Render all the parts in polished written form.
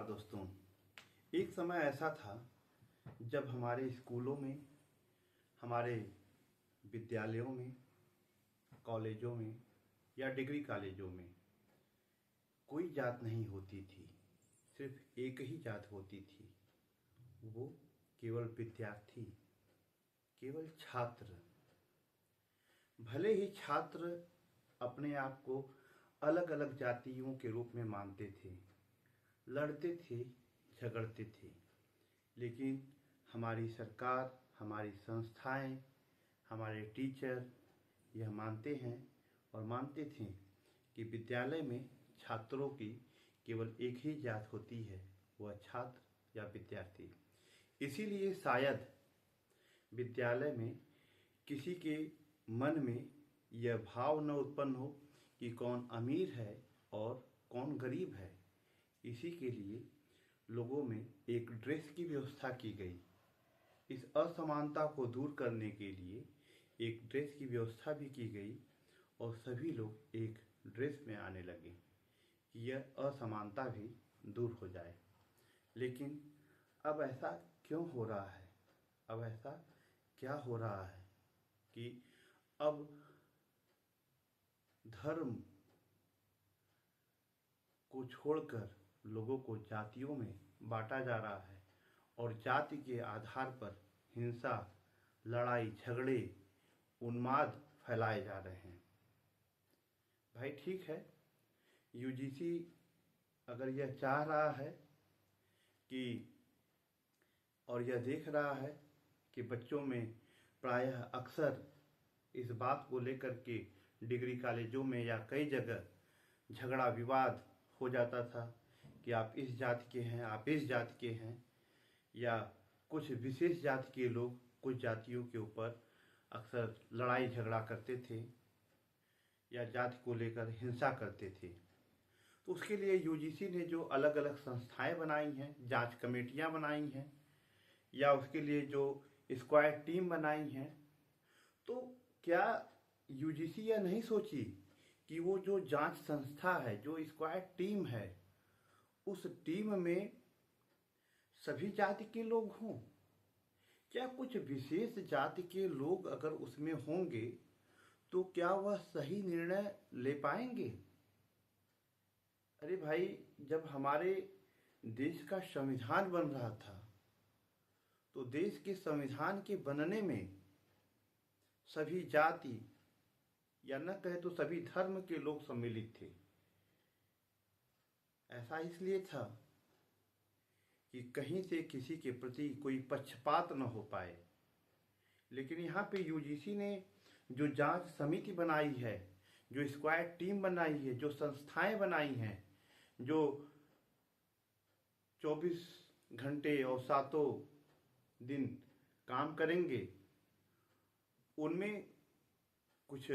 दोस्तों। एक समय ऐसा था जब हमारे स्कूलों में, हमारे विद्यालयों में, कॉलेजों में या डिग्री कॉलेजों में कोई जात नहीं होती थी। सिर्फ एक ही जात होती थी, वो केवल विद्यार्थी, केवल छात्र। भले ही छात्र अपने आप को अलग अलग जातियों के रूप में मानते थे, लड़ते थे, झगड़ते थे, लेकिन हमारी सरकार, हमारी संस्थाएं, हमारे टीचर यह मानते हैं और मानते थे कि विद्यालय में छात्रों की केवल एक ही जात होती है, वह छात्र या विद्यार्थी। इसीलिए शायद विद्यालय में किसी के मन में यह भाव न उत्पन्न हो कि कौन अमीर है और कौन गरीब है। इसी के लिए लोगों में एक ड्रेस की व्यवस्था की गई। इस असमानता को दूर करने के लिए एक ड्रेस की व्यवस्था भी की गई और सभी लोग एक ड्रेस में आने लगे कि यह असमानता भी दूर हो जाए। लेकिन अब ऐसा क्यों हो रहा है? अब ऐसा क्या हो रहा है कि अब धर्म को छोड़कर लोगों को जातियों में बांटा जा रहा है और जाति के आधार पर हिंसा, लड़ाई झगड़े, उन्माद फैलाए जा रहे हैं। भाई ठीक है, यूजीसी अगर यह चाह रहा है कि और यह देख रहा है कि बच्चों में प्रायः अक्सर इस बात को लेकर के डिग्री कॉलेजों में या कई जगह झगड़ा विवाद हो जाता था कि आप इस जाति के हैं, आप इस जाति के हैं, या कुछ विशेष जाति के लोग कुछ जातियों के ऊपर अक्सर लड़ाई झगड़ा करते थे या जाति को लेकर हिंसा करते थे। तो उसके लिए यूजीसी ने जो अलग अलग संस्थाएं बनाई हैं, जांच कमेटियां बनाई हैं, या उसके लिए जो स्क्वाड टीम बनाई हैं, तो क्या यूजीसी यह नहीं सोची कि वो जो जांच संस्था है, जो स्क्वाड टीम है, उस टीम में सभी जाति के लोग हों? क्या कुछ विशेष जाति के लोग अगर उसमें होंगे तो क्या वह सही निर्णय ले पाएंगे? अरे भाई, जब हमारे देश का संविधान बन रहा था तो देश के संविधान के बनने में सभी जाति या न कहे तो सभी धर्म के लोग सम्मिलित थे। ऐसा इसलिए था कि कहीं से किसी के प्रति कोई पक्षपात न हो पाए। लेकिन यहाँ पे यूजीसी ने जो जांच समिति बनाई है, जो स्क्वाड टीम बनाई है, जो संस्थाएं बनाई हैं, जो 24 घंटे और 7 दिन काम करेंगे, उनमें कुछ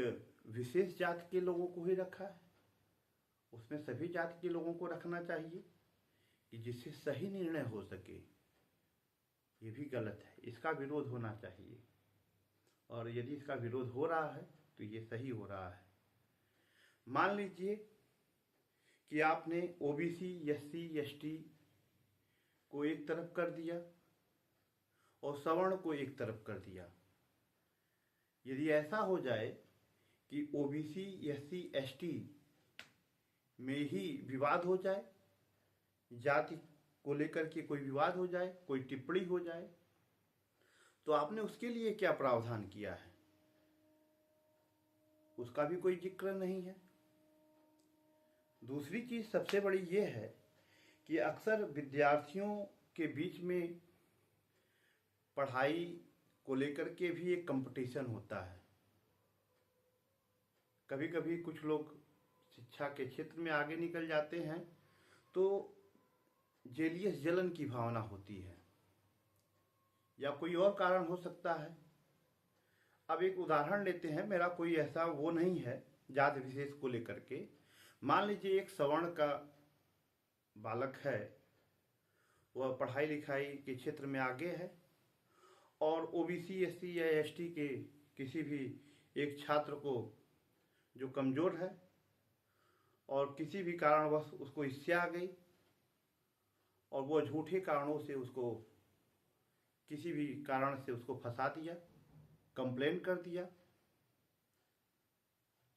विशेष जाति के लोगों को ही रखा है। उसमें सभी जाति के लोगों को रखना चाहिए कि जिससे सही निर्णय हो सके। ये भी गलत है, इसका विरोध होना चाहिए, और यदि इसका विरोध हो रहा है तो ये सही हो रहा है। मान लीजिए कि आपने ओबीसी, एससी, एसटी को एक तरफ कर दिया और सवर्ण को एक तरफ कर दिया। यदि ऐसा हो जाए कि ओबीसी, एससी, एसटी में ही विवाद हो जाए, जाति को लेकर के कोई विवाद हो जाए, कोई टिप्पणी हो जाए, तो आपने उसके लिए क्या प्रावधान किया है? उसका भी कोई जिक्र नहीं है। दूसरी चीज सबसे बड़ी ये है कि अक्सर विद्यार्थियों के बीच में पढ़ाई को लेकर के भी एक कंपटीशन होता है। कभी कभी कुछ लोग शिक्षा के क्षेत्र में आगे निकल जाते हैं तो जेलियस जलन की भावना होती है, या कोई और कारण हो सकता है। अब एक उदाहरण लेते हैं, मेरा कोई ऐसा वो नहीं है जाति विशेष को लेकर के। मान लीजिए एक सवर्ण का बालक है, वह पढ़ाई लिखाई के क्षेत्र में आगे है, और ओबीसी, एससी या एसटी के किसी भी एक छात्र को जो कमजोर है और किसी भी कारणवश उसको इससे आ गई और वो झूठे कारणों से उसको, किसी भी कारण से उसको फंसा दिया, कंप्लेन कर दिया।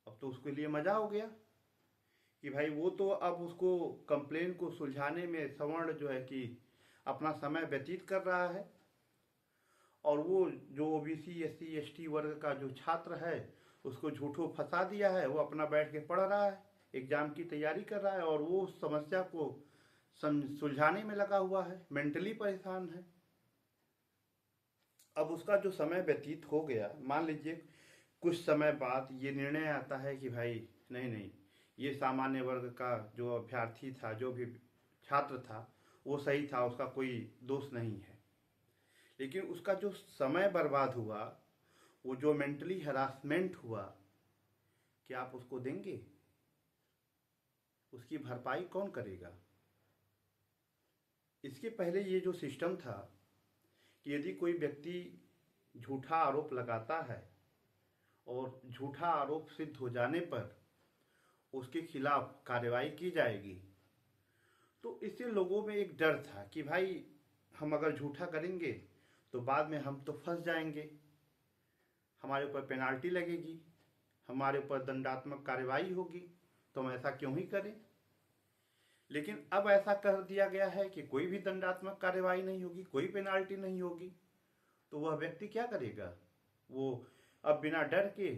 अब तो उसके लिए मजा हो गया कि भाई वो तो अब उसको कंप्लेन को सुलझाने में सवर्ण जो है कि अपना समय व्यतीत कर रहा है, और वो जो ओबीसी एससी एसटी वर्ग का जो छात्र है उसको झूठों फंसा दिया है। वो अपना बैठ के पढ़ रहा है, एग्जाम की तैयारी कर रहा है, और वो उस समस्या को सुलझाने में लगा हुआ है, मेंटली परेशान है। अब उसका जो समय व्यतीत हो गया, मान लीजिए कुछ समय बाद ये निर्णय आता है कि भाई नहीं नहीं, ये सामान्य वर्ग का जो अभ्यर्थी था, जो भी छात्र था, वो सही था, उसका कोई दोष नहीं है। लेकिन उसका जो समय बर्बाद हुआ, वो जो मेंटली हरासमेंट हुआ, क्या आप उसको देंगे? उसकी भरपाई कौन करेगा? इसके पहले ये जो सिस्टम था कि यदि कोई व्यक्ति झूठा आरोप लगाता है और झूठा आरोप सिद्ध हो जाने पर उसके खिलाफ कार्रवाई की जाएगी, तो इससे लोगों में एक डर था कि भाई हम अगर झूठा करेंगे तो बाद में हम तो फंस जाएंगे, हमारे ऊपर पेनाल्टी लगेगी, हमारे ऊपर दंडात्मक कार्रवाई होगी, तो हम ऐसा क्यों ही करें। लेकिन अब ऐसा कर दिया गया है कि कोई भी दंडात्मक कार्रवाई नहीं होगी, कोई पेनाल्टी नहीं होगी, तो वह व्यक्ति क्या करेगा? वो अब बिना डर के,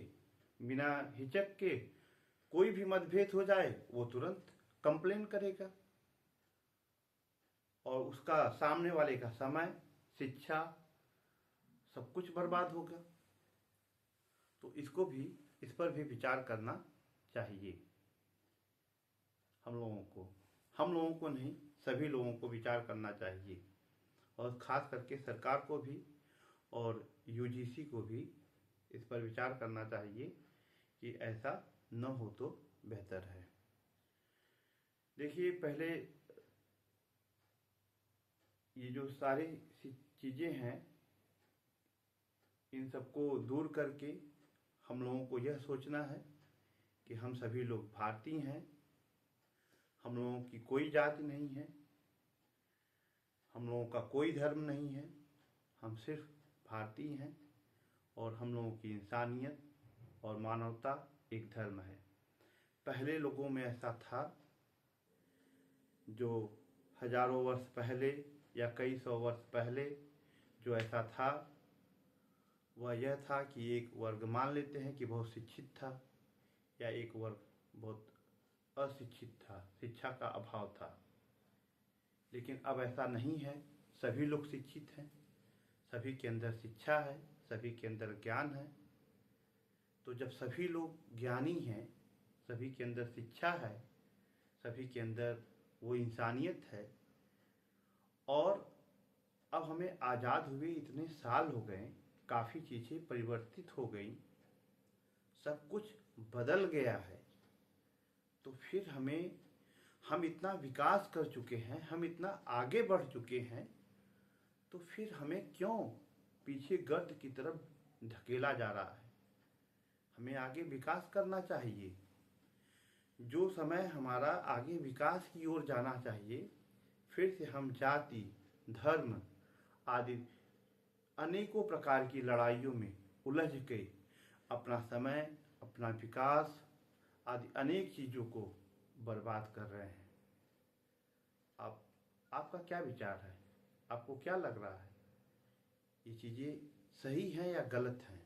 बिना हिचक के, कोई भी मतभेद हो जाए वो तुरंत कंप्लेन करेगा, और उसका सामने वाले का समय, शिक्षा, सब कुछ बर्बाद होगा। तो इस पर भी विचार करना चाहिए हम लोगों को नहीं, सभी लोगों को विचार करना चाहिए, और ख़ास करके सरकार को भी और यूजीसी को भी इस पर विचार करना चाहिए कि ऐसा न हो तो बेहतर है। देखिए, पहले ये जो सारी चीज़ें हैं, इन सबको दूर करके हम लोगों को यह सोचना है कि हम सभी लोग भारतीय हैं, हम लोगों की कोई जाति नहीं है, हम लोगों का कोई धर्म नहीं है, हम सिर्फ भारतीय हैं, और हम लोगों की इंसानियत और मानवता एक धर्म है। पहले लोगों में ऐसा था, जो हजारों वर्ष पहले या कई सौ वर्ष पहले जो ऐसा था, वह यह था कि एक वर्ग मान लेते हैं कि बहुत शिक्षित था, या एक वर्ग बहुत अशिक्षित था, शिक्षा का अभाव था। लेकिन अब ऐसा नहीं है, सभी लोग शिक्षित हैं, सभी के अंदर शिक्षा है, सभी के अंदर ज्ञान है। तो जब सभी लोग ज्ञानी हैं, सभी के अंदर शिक्षा है, सभी के अंदर वो इंसानियत है, और अब हमें आज़ाद हुए इतने साल हो गए, काफ़ी चीज़ें परिवर्तित हो गई, सब कुछ बदल गया है, तो फिर हम इतना विकास कर चुके हैं, हम इतना आगे बढ़ चुके हैं, तो फिर हमें क्यों पीछे गर्त की तरफ धकेला जा रहा है? हमें आगे विकास करना चाहिए। जो समय हमारा आगे विकास की ओर जाना चाहिए, फिर से हम जाति, धर्म आदि अनेकों प्रकार की लड़ाइयों में उलझ के अपना समय, अपना विकास आदि अनेक चीज़ों को बर्बाद कर रहे हैं। आपका क्या विचार है? आपको क्या लग रहा है? ये चीज़ें सही हैं या गलत हैं?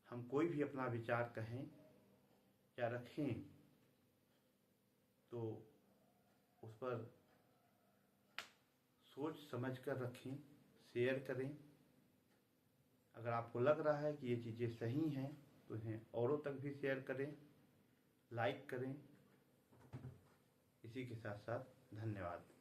हम कोई भी अपना विचार कहें या रखें तो उस पर सोच समझ कर रखें, शेयर करें। अगर आपको लग रहा है कि ये चीज़ें सही हैं तो इन्हें औरों तक भी शेयर करें, लाइक करें। इसी के साथ साथ धन्यवाद।